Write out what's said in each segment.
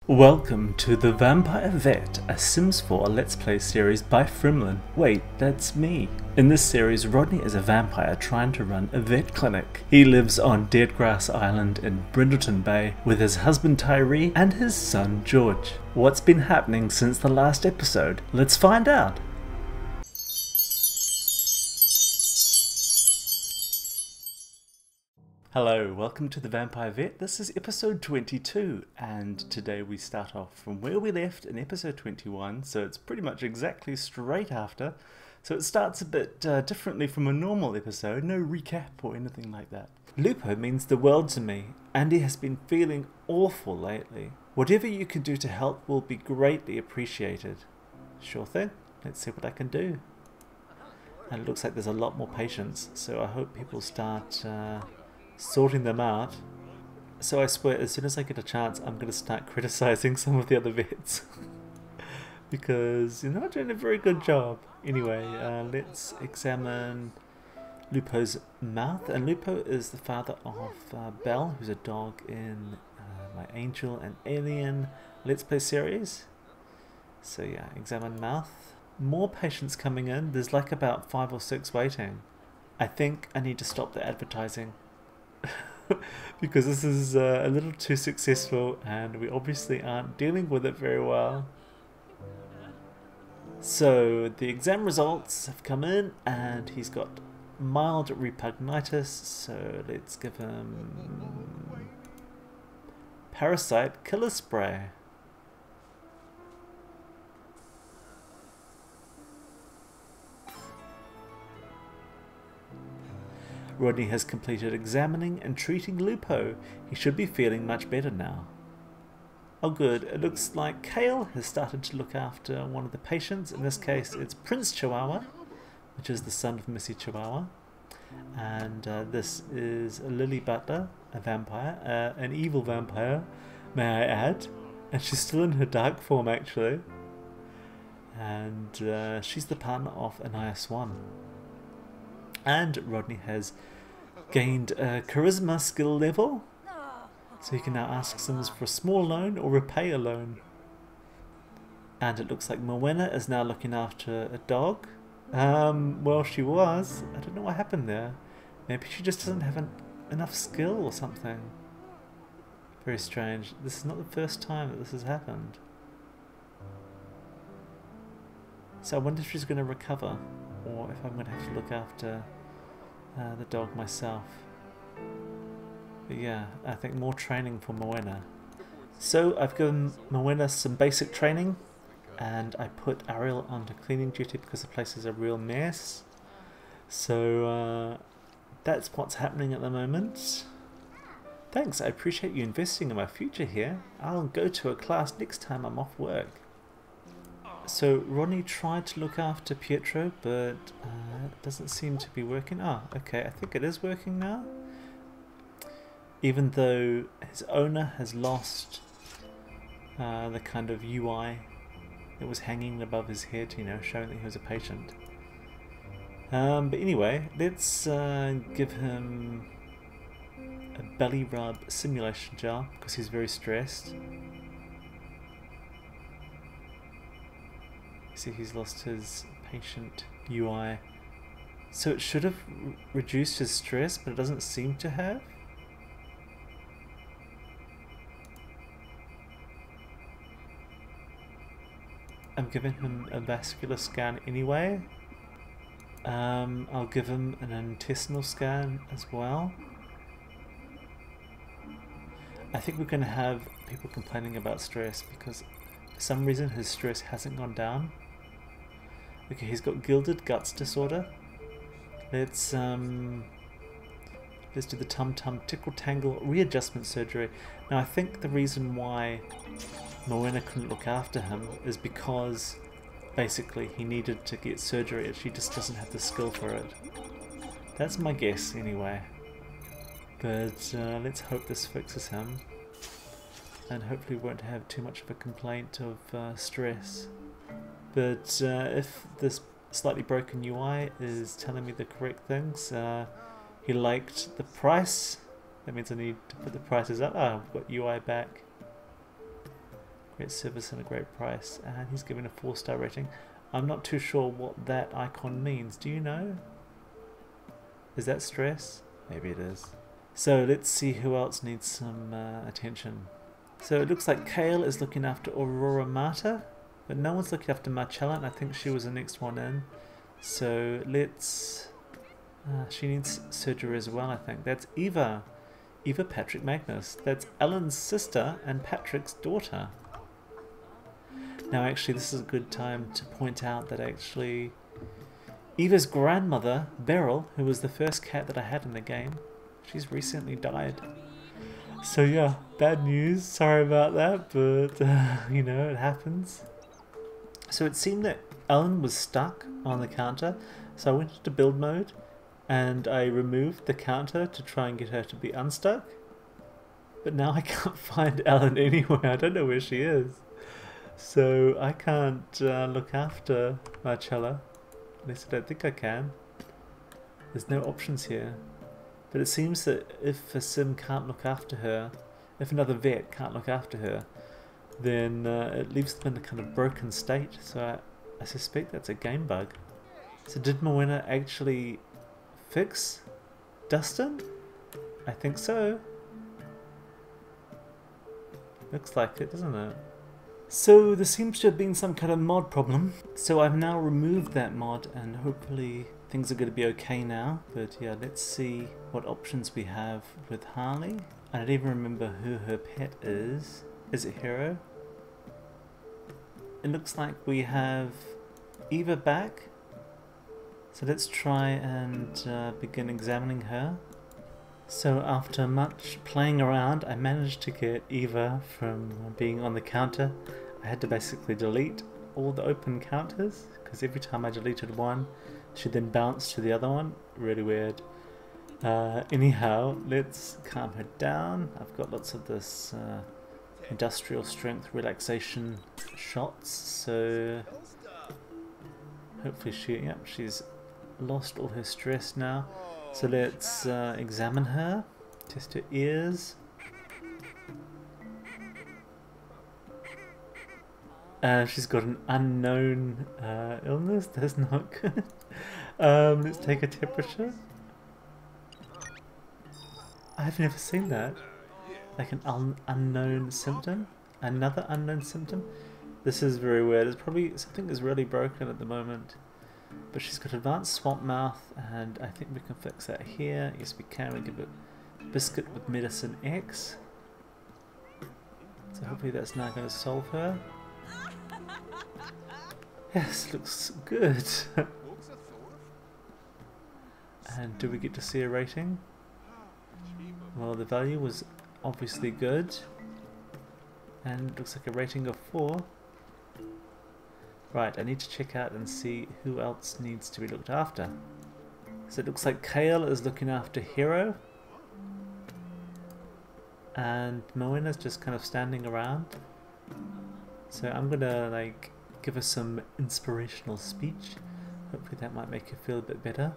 Welcome to The Vampire Vet, a Sims 4 Let's Play series by Frimlin. Wait, that's me. In this series, Rodney is a vampire trying to run a vet clinic. He lives on Deadgrass Island in Brindleton Bay with his husband Tyree and his son George. What's been happening since the last episode? Let's find out. Hello, welcome to The Vampire Vet. This is episode 22, and today we start off from where we left in episode 21, so it's pretty much exactly straight after. So it starts a bit differently from a normal episode, no recap or anything like that. Lupo means the world to me, and he has been feeling awful lately. Whatever you can do to help will be greatly appreciated. Sure thing, let's see what I can do. And it looks like there's a lot more patients, so I hope people start sorting them out. So I swear, as soon as I get a chance, I'm going to start criticizing some of the other vets. Because you're not doing a very good job. Anyway, let's examine Lupo's mouth. And Lupo is the father of Belle, who's a dog in my Angel and Alien Let's Play series. So yeah, examine mouth. More patients coming in. There's like about 5 or 6 waiting. I think I need to stop the advertising. Because this is a little too successful and we obviously aren't dealing with it very well. So the exam results have come in and he's got mild repugnitis, so let's give him parasite killer spray. Rodney has completed examining and treating Lupo. He should be feeling much better now. Oh good, it looks like Kale has started to look after one of the patients. In this case it's Prince Chihuahua, which is the son of Missy Chihuahua. And this is Lily Butler, a vampire, an evil vampire, may I add. And she's still in her dark form actually. And she's the partner of Anaya Swan. And Rodney has gained a charisma skill level, so he can now ask Sims for a small loan or repay a loan. And it looks like Morwenna is now looking after a dog. Well, she was. I don't know what happened there. Maybe she just doesn't have enough skill or something. Very strange. This is not the first time that this has happened. So I wonder if she's going to recover, or if I'm going to have to look after the dog myself. But yeah, I think more training for Morwenna. So I've given Morwenna some basic training, and I put Ariel onto cleaning duty because the place is a real mess. So that's what's happening at the moment. Thanks, I appreciate you investing in my future here. I'll go to a class next time I'm off work. So Rodney tried to look after Pietro, but it doesn't seem to be working. Ah, okay, I think it is working now. Even though his owner has lost the kind of UI that was hanging above his head, you know, showing that he was a patient. But anyway, let's give him a belly rub simulation gel because he's very stressed. See, he's lost his patient UI. So it should have reduced his stress, but it doesn't seem to have. I'm giving him a vascular scan anyway. I'll give him an intestinal scan as well. I think we're going to have people complaining about stress because for some reason his stress hasn't gone down. Okay, he's got gilded guts disorder. Let's do the tum-tum tickle tangle readjustment surgery. Now I think the reason why Morwenna couldn't look after him is because basically he needed to get surgery and she just doesn't have the skill for it. That's my guess anyway. But let's hope this fixes him. And hopefully we won't have too much of a complaint of stress. But if this slightly broken UI is telling me the correct things, he liked the price. That means I need to put the prices up. Ah, I've got UI back. Great service and a great price. And he's giving a 4-star rating. I'm not too sure what that icon means. Do you know? Is that stress? Maybe it is. So let's see who else needs some attention. So it looks like Kale is looking after Aurora Mata, but no one's looking after Marcella, and I think she was the next one in. So let's... she needs surgery as well, I think. That's Eva. Eva Patrick Magnus. That's Ellen's sister and Patrick's daughter. Now actually this is a good time to point out that actually Eva's grandmother, Beryl, who was the first cat that I had in the game, she's recently died. So yeah, bad news, sorry about that, but you know, it happens. So it seemed that Ellen was stuck on the counter, so I went into build mode and I removed the counter to try and get her to be unstuck. But now I can't find Ellen anywhere, I don't know where she is. So I can't look after Marcella, at least I don't think I can. There's no options here. But it seems that if a sim can't look after her, if another vet can't look after her, then it leaves them in a kind of broken state. So I suspect that's a game bug. So did Moena actually fix Dustin? I think so. Looks like it, doesn't it? So there seems to have been some kind of mod problem. So I've now removed that mod and hopefully things are going to be okay now. But yeah, let's see what options we have with Harley. I don't even remember who her pet is. Is it Hero? It looks like we have Eva back. So let's try and begin examining her. So after much playing around, I managed to get Eva from being on the counter. I had to basically delete all the open counters, because every time I deleted one, she then bounced to the other one. Really weird. Anyhow, let's calm her down. I've got lots of this industrial strength relaxation shots, so hopefully she's lost all her stress now. So let's examine her, test her ears. She's got an unknown illness, that's not good. Let's take a temperature. I've never seen that. Like an unknown symptom? Another unknown symptom? This is very weird. It's probably something is really broken at the moment. But she's got advanced swamp mouth, and I think we can fix that here. Yes, we can. We give it biscuit with medicine X. So hopefully that's now going to solve her. Yes, looks good. And do we get to see a rating? Well, the value was obviously good. And it looks like a rating of 4. Right, I need to check out and see who else needs to be looked after. So it looks like Kale is looking after Hero. And Moena's just kind of standing around. So I'm gonna like give her some inspirational speech. Hopefully that might make her feel a bit better.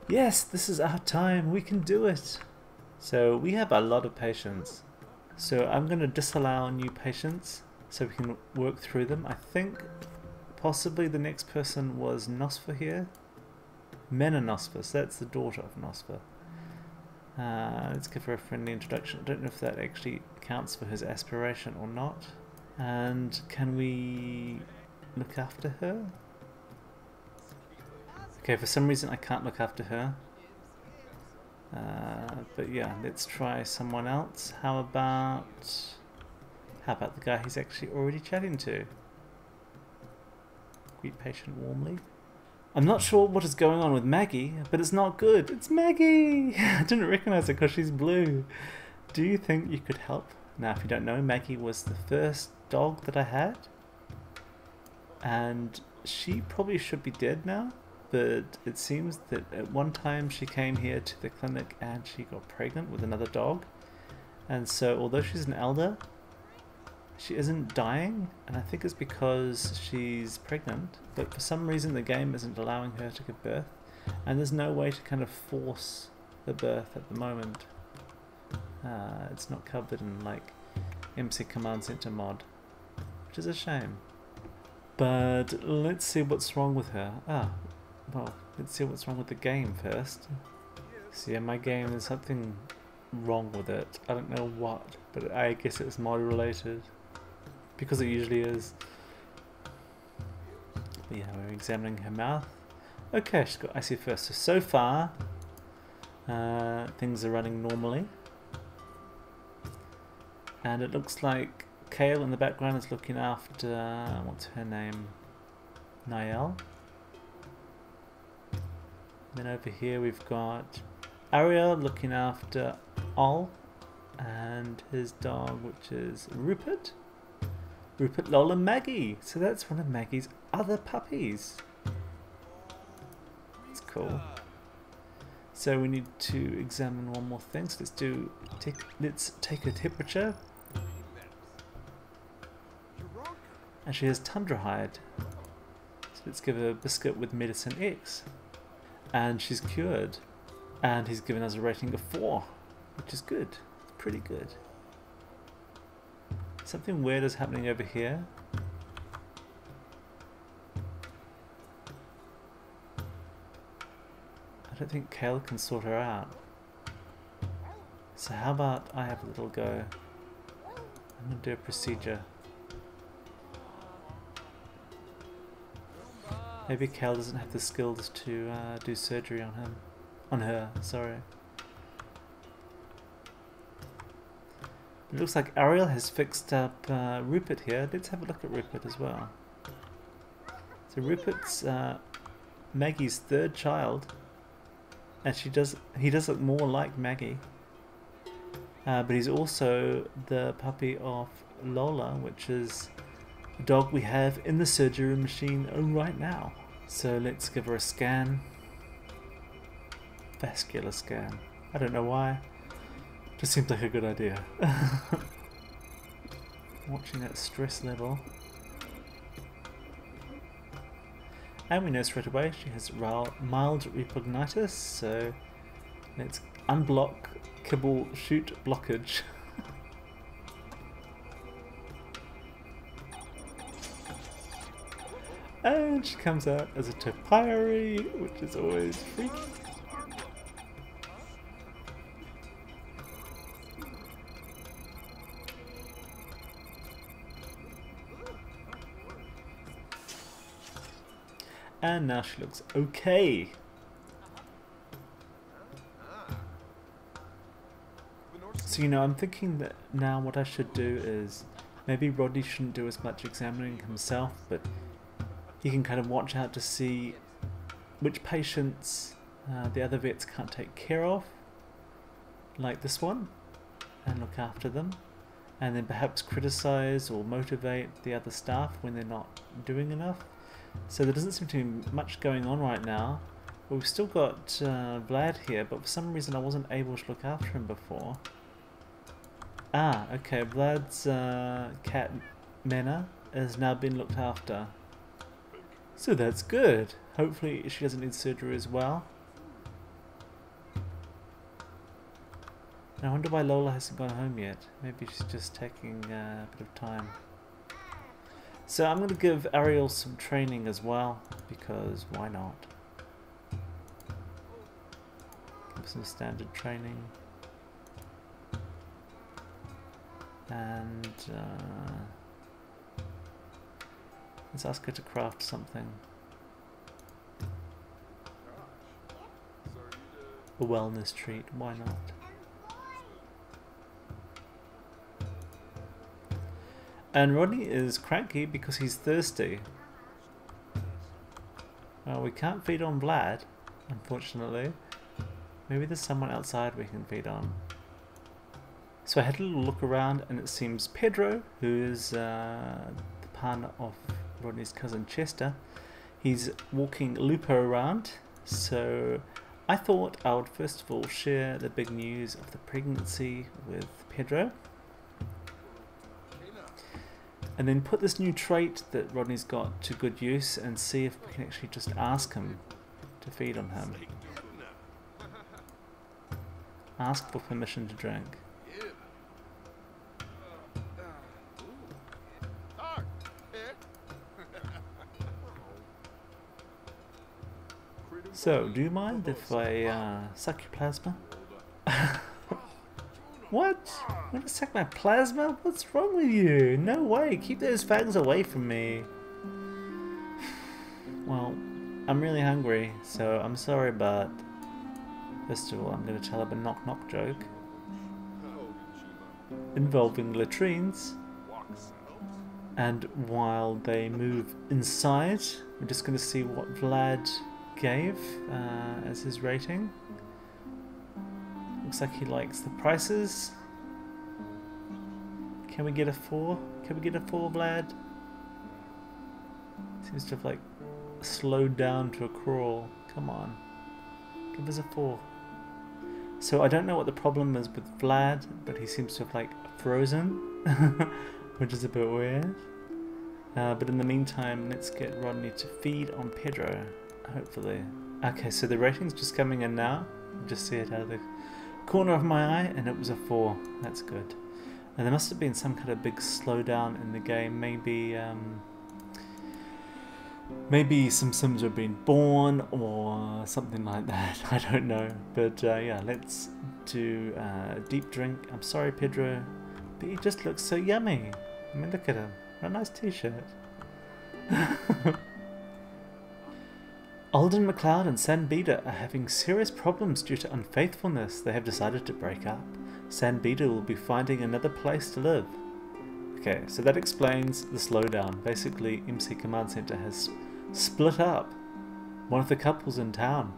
Yes, this is our time, we can do it. So we have a lot of patients. So I'm going to disallow new patients so we can work through them. I think possibly the next person was Nosfer here. Mena Nosfer, so that's the daughter of Nosfer. Let's give her a friendly introduction. I don't know if that actually counts for his aspiration or not. And can we look after her? Okay, for some reason I can't look after her. But yeah, let's try someone else. How about the guy he's actually already chatting to? Greet patient warmly. I'm not sure what is going on with Maggie, but it's not good. It's Maggie! I didn't recognize her because she's blue. Do you think you could help? Now, if you don't know, Maggie was the first dog that I had. And she probably should be dead now. But it seems that at one time she came here to the clinic and she got pregnant with another dog. And so although she's an elder, she isn't dying, and I think it's because she's pregnant, but for some reason the game isn't allowing her to give birth, and there's no way to kind of force the birth at the moment. It's not covered in like MC Command Center mod, which is a shame. But let's see what's wrong with her. Well, let's see what's wrong with the game first. So yeah, my game, there's something wrong with it. I don't know what, but I guess it's mod related, because it usually is. But yeah, we're examining her mouth. Okay, she's got icy first. So far, things are running normally. And it looks like Kale in the background is looking after, what's her name? Niall. Then over here we've got Ariel looking after Ol and his dog, which is Rupert. Rupert, Lola, Maggie. So that's one of Maggie's other puppies. That's cool. So we need to examine one more thing. So let's take her temperature. And she has tundra hide. So let's give her a biscuit with medicine X. And she's cured. And he's given us a rating of 4, which is good. It's pretty good. Something weird is happening over here. I don't think Kale can sort her out. So how about I have a little go? I'm going to do a procedure. Maybe Kale doesn't have the skills to do surgery on him. On her, sorry. It looks like Ariel has fixed up Rupert here. Let's have a look at Rupert as well. So Rupert's Maggie's 3rd child, and he does look more like Maggie. But he's also the puppy of Lola, which is the dog we have in the surgery machine right now. So let's give her a scan. Vascular scan. I don't know why. Just seems like a good idea. Watching that stress level. And we know straight away she has mild repugnitis, so let's unblock, kibble, shoot, blockage. And she comes out as a topiary, which is always freaky. And now she looks okay. So, I'm thinking that now what I should do is, maybe Rodney shouldn't do as much examining himself, but he can kind of watch out to see which patients the other vets can't take care of, like this one, and look after them, and then perhaps criticize or motivate the other staff when they're not doing enough. So there doesn't seem to be much going on right now. We've still got Vlad here, but for some reason I wasn't able to look after him before. Ah, okay, Vlad's cat Mena has now been looked after. So that's good. Hopefully she doesn't need surgery as well. I wonder why Lola hasn't gone home yet. Maybe she's just taking a bit of time. So I'm going to give Ariel some training as well, because why not? Give some standard training. And let's ask her to craft something. A wellness treat, why not? And Rodney is cranky because he's thirsty. Well, we can't feed on Vlad, unfortunately. Maybe there's someone outside we can feed on. So I had a little look around, and it seems Pedro, who is the partner of Rodney's cousin Chester, he's walking Lupo around. So I thought I would first of all share the big news of the pregnancy with Pedro. And then put this new trait that Rodney's got to good use and see if we can actually just ask him to feed on him. Ask for permission to drink. So, do you mind if I suck your plasma? What? You want to suck my plasma? What's wrong with you? No way, keep those fangs away from me. Well, I'm really hungry, so I'm sorry, but first of all, I'm going to tell him a knock-knock joke involving latrines. And while they move inside, we're just going to see what Vlad gave as his rating. Looks like he likes the prices. Can we get a 4? Can we get a 4, Vlad? Seems to have like slowed down to a crawl. Come on. Give us a 4. So I don't know what the problem is with Vlad, but he seems to have like frozen, which is a bit weird. But in the meantime, let's get Rodney to feed on Pedro, hopefully. Okay, so the rating's just coming in now. Just see it out of the corner of my eye, and it was a 4. That's good. And there must have been some kind of big slowdown in the game. Maybe some Sims are being born or something like that. I don't know. But yeah, let's do a deep drink. I'm sorry, Pedro, but he just looks so yummy. I mean, look at him. What a nice t-shirt. Alden McLeod and Sanbeda are having serious problems due to unfaithfulness. They have decided to break up. Sanbeda will be finding another place to live. Okay, so that explains the slowdown. Basically, MC Command Center has split up one of the couples in town.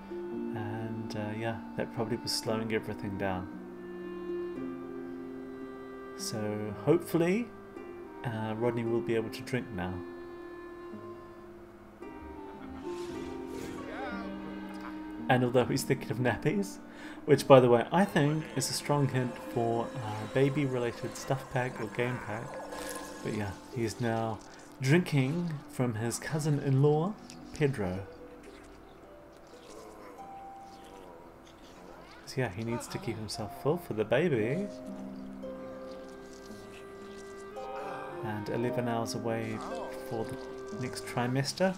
And yeah, that probably was slowing everything down. So hopefully, Rodney will be able to drink now. And although he's thinking of nappies, which by the way I think is a strong hint for baby related stuff pack or game pack, but yeah, he's now drinking from his cousin-in-law, Pedro. So yeah, he needs to keep himself full for the baby. And 11 hours away for the next trimester.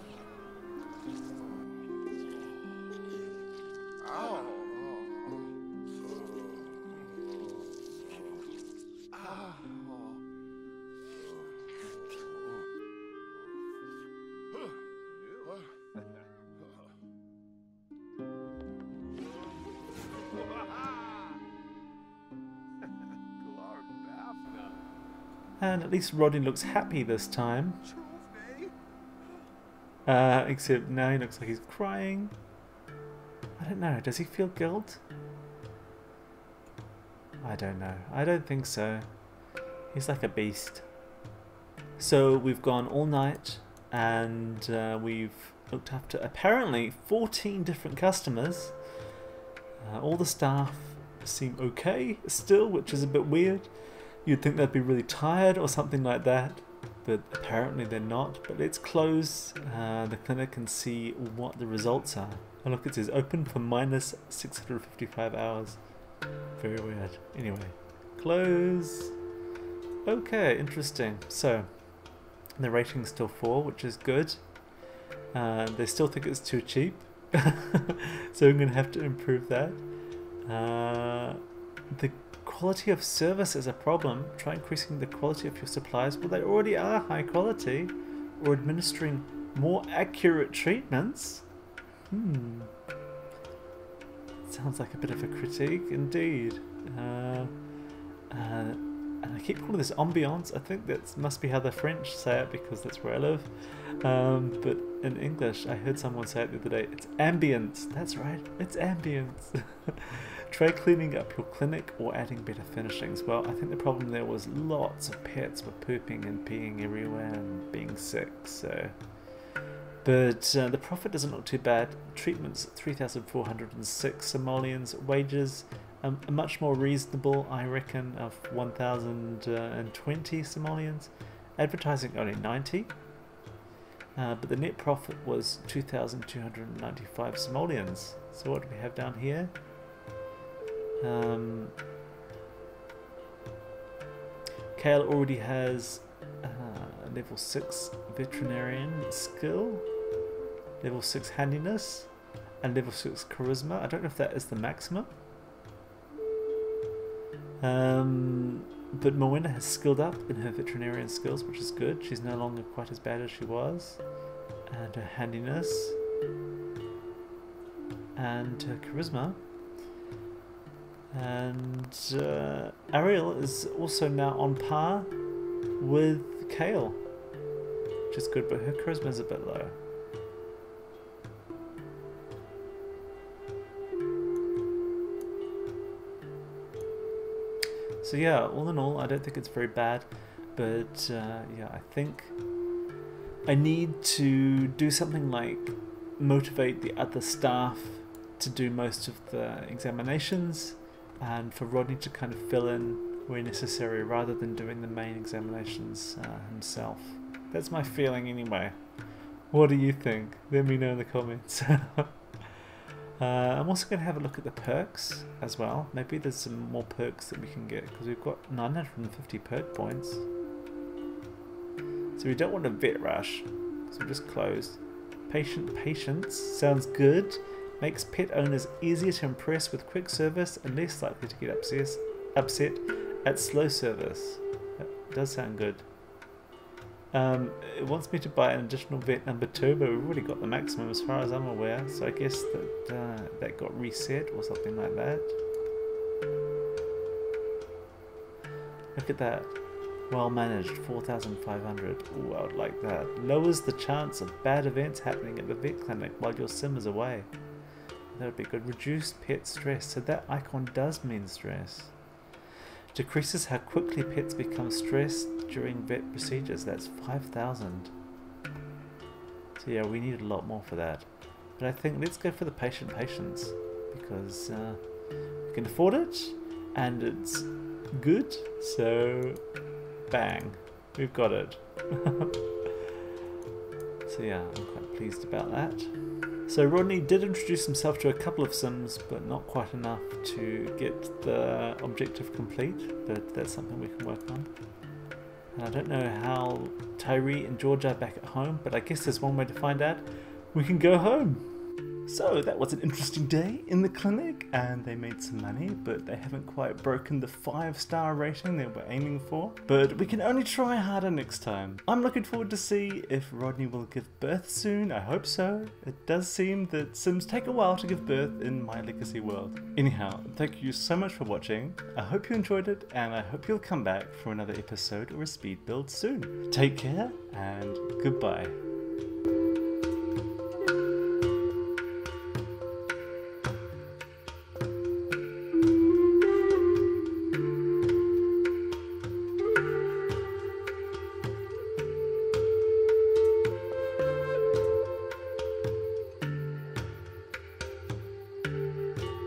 And at least Rodney looks happy this time. Except now he looks like he's crying. I don't know, does he feel guilt? I don't know. I don't think so. He's like a beast. So we've gone all night and we've looked after apparently 14 different customers. All the staff seem okay still, which is a bit weird. You'd think they'd be really tired or something like that, but apparently they're not. But let's close the clinic and see what the results are. Oh look, it says open for minus 655 hours. Very weird. Anyway, close. Okay, interesting. So, the rating's still 4, which is good. They still think it's too cheap. So I'm going to have to improve that. The quality of service is a problem. Try increasing the quality of your supplies. Well, they already are high quality. Or administering more accurate treatments. Sounds like a bit of a critique indeed. And I keep calling this ambiance. I think that must be how the French say it because that's where I live. But in English, I heard someone say it the other day. It's ambience. That's right. It's ambience. Try cleaning up your clinic or adding better finishings. Well, I think the problem there was lots of pets were pooping and peeing everywhere and being sick. So, but the profit doesn't look too bad. Treatments 3,406 simoleons. Wages much more reasonable, I reckon, of 1,020 simoleons. Advertising only 90. But the net profit was 2,295 simoleons. So what do we have down here? Kale already has level 6 veterinarian skill, level 6 handiness, and level 6 charisma. I don't know if that is the maximum. But Moena has skilled up in her veterinarian skills, which is good. She's no longer quite as bad as she was. And her handiness and her charisma. And Ariel is also now on par with Kale, which is good, but her charisma is a bit low. So yeah, all in all, I don't think it's very bad, but yeah, I think I need to do something like motivate the other staff to do most of the examinations, and for Rodney to kind of fill in where necessary rather than doing the main examinations himself. That's my feeling anyway. What do you think? Let me know in the comments. I'm also going to have a look at the perks as well. Maybe there's some more perks that we can get, because we've got 950 perk points. So we don't want a vet rush, so we're just closed. Patient patience sounds good. Makes pet owners easier to impress with quick service and less likely to get upset at slow service. That does sound good. It wants me to buy an additional vet number 2, but we've already got the maximum as far as I'm aware, so I guess that that got reset or something like that. Look at that. Well managed, 4,500. Ooh, I would like that. Lowers the chance of bad events happening at the vet clinic while your sim is away. That would be good. Reduced pet stress. So that icon does mean stress. Decreases how quickly pets become stressed during vet procedures. That's 5,000. So yeah, we need a lot more for that. But I think let's go for the patient patience, because we can afford it and it's good. So bang, we've got it. So yeah, I'm quite pleased about that. So Rodney did introduce himself to a couple of sims, but not quite enough to get the objective complete, but that's something we can work on. And I don't know how Tyree and George are back at home, but I guess there's one way to find out. We can go home. So that was an interesting day in the clinic, and they made some money, but they haven't quite broken the 5-star rating they were aiming for. But we can only try harder next time. I'm looking forward to see if Rodney will give birth soon. I hope so. It does seem that Sims take a while to give birth in my Legacy world. Anyhow, thank you so much for watching. I hope you enjoyed it, and I hope you'll come back for another episode or a speed build soon. Take care, and goodbye.